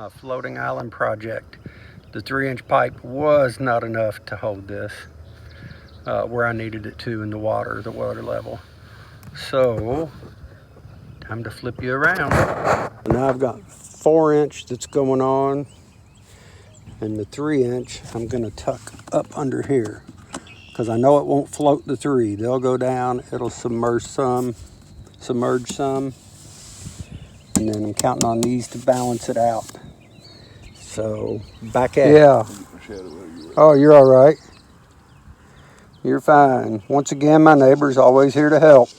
floating island project. The 3-inch pipe was not enough to hold this where I needed it to in the water level. So, time to flip you around. Now I've got 4-inch that's going on, and the 3-inch I'm gonna tuck up under here because I know it won't float the 3. They'll go down, it'll submerge some, and then I'm counting on these to balance it out. So, back at it. Yeah. Oh, you're all right. You're fine. Once again, my neighbor's always here to help.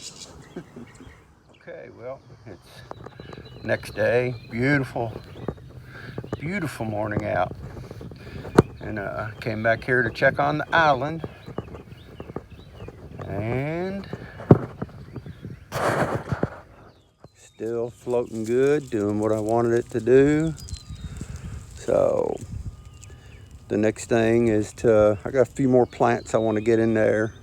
Okay, well, it's next day. Beautiful, beautiful morning out. And came back here to check on the island. And still floating good, doing what I wanted it to do. So the next thing is I got a few more plants I want to get in there.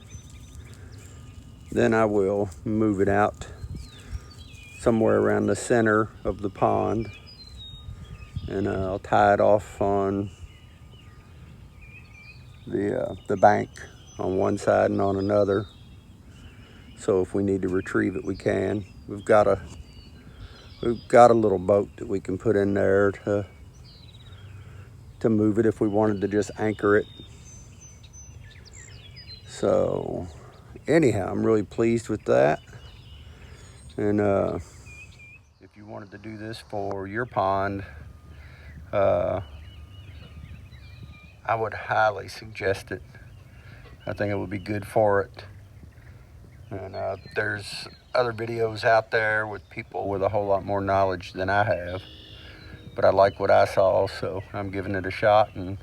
Then I will move it out somewhere around the center of the pond. And I'll tie it off on the bank on one side and on another. So if we need to retrieve it, we can. We've got a little boat that we can put in there to move it if we wanted to just anchor it. So anyhow, I'm really pleased with that. And if you wanted to do this for your pond, I would highly suggest it. I think it would be good for it. And there's other videos out there with people with a whole lot more knowledge than I have. But I like what I saw, so I'm giving it a shot, and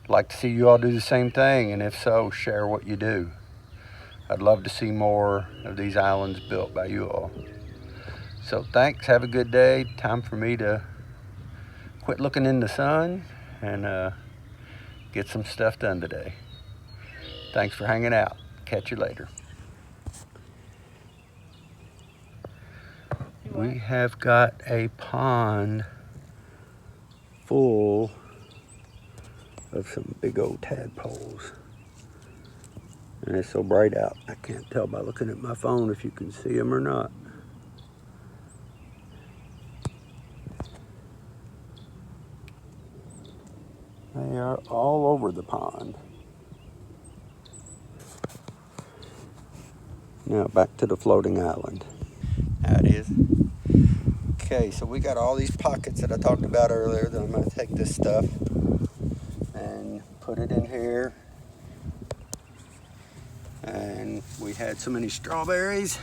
like to see you all do the same thing, and if so, share what you do. I'd love to see more of these islands built by you all. So thanks, have a good day. Time for me to quit looking in the sun and get some stuff done today. Thanks for hanging out. Catch you later. We have got a pond full of some big old tadpoles. And it's so bright out, I can't tell by looking at my phone if you can see them or not. They are all over the pond. Now back to the floating island. There it is. Okay, so we got all these pockets that I talked about earlier that I'm going to take this stuff and put it in here. And we had so many strawberries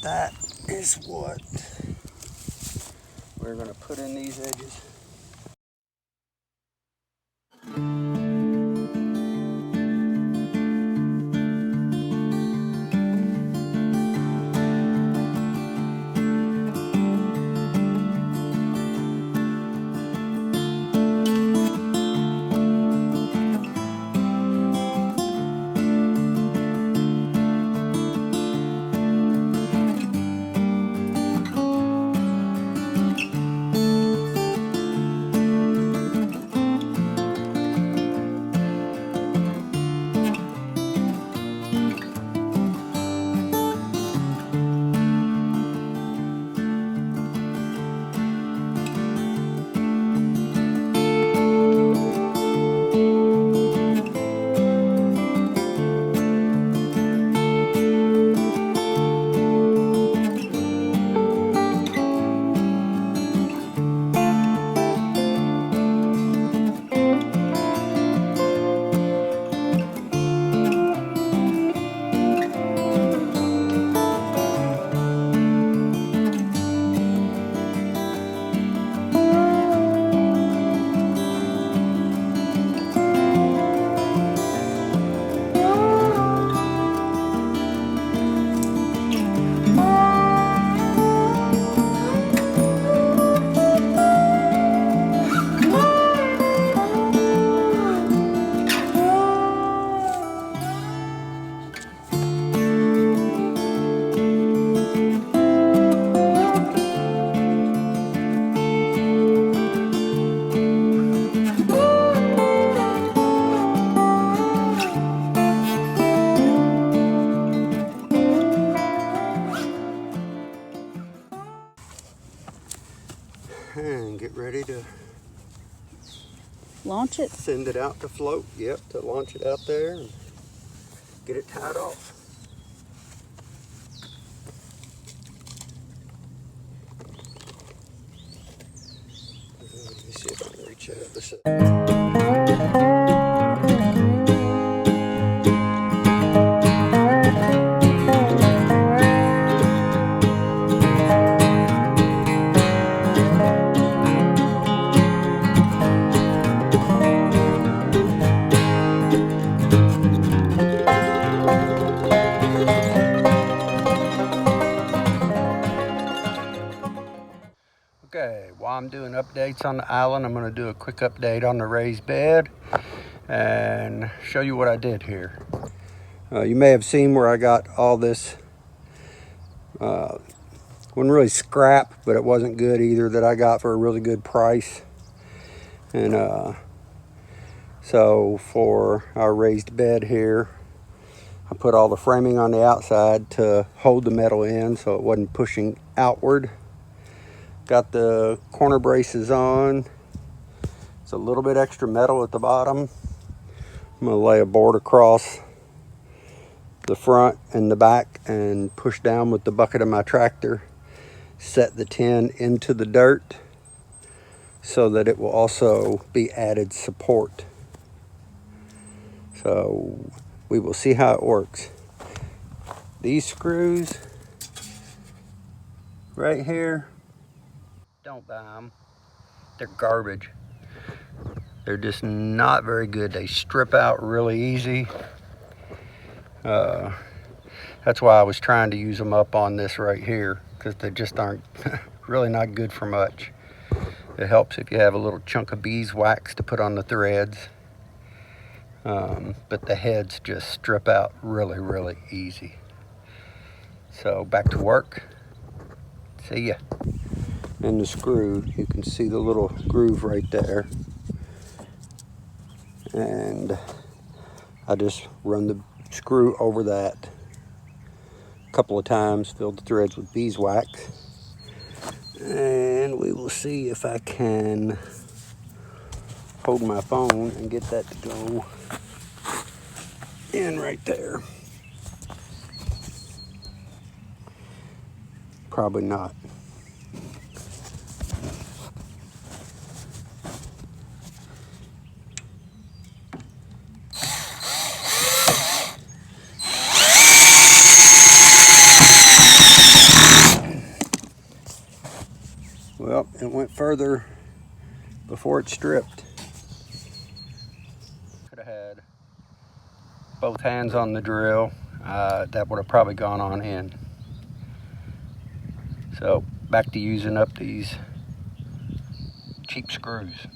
that is what we're going to put in these edges. and get ready to launch it. Send it out to float. Yep, to launch it out there and get it tied off. Let me see if I can reach that other side. Okay, while I'm doing updates on the island, I'm going to do a quick update on the raised bed and show you what I did here. You may have seen where I got all this, wasn't really scrap, but it wasn't good either, that I got for a really good price. And so for our raised bed here, I put all the framing on the outside to hold the metal in so it wasn't pushing outward. Got the corner braces on. It's a little bit extra metal at the bottom. I'm gonna lay a board across the front and the back and push down with the bucket of my tractor. Set the tin into the dirt so that it will also be added support. So we will see how it works. These screws right here, don't buy them. They're garbage. They're just not very good. They strip out really easy. That's why I was trying to use them up on this right here, because they just aren't really not good for much. It helps if you have a little chunk of beeswax to put on the threads. But the heads just strip out really, really easy. So back to work. See ya. And the screw, you can see the little groove right there. And I just run the screw over that a couple of times, filled the threads with beeswax. And we will see if I can hold my phone and get that to go in right there. Probably not. Well, it went further before it stripped. Could have had both hands on the drill. That would have probably gone on in. So back to using up these cheap screws.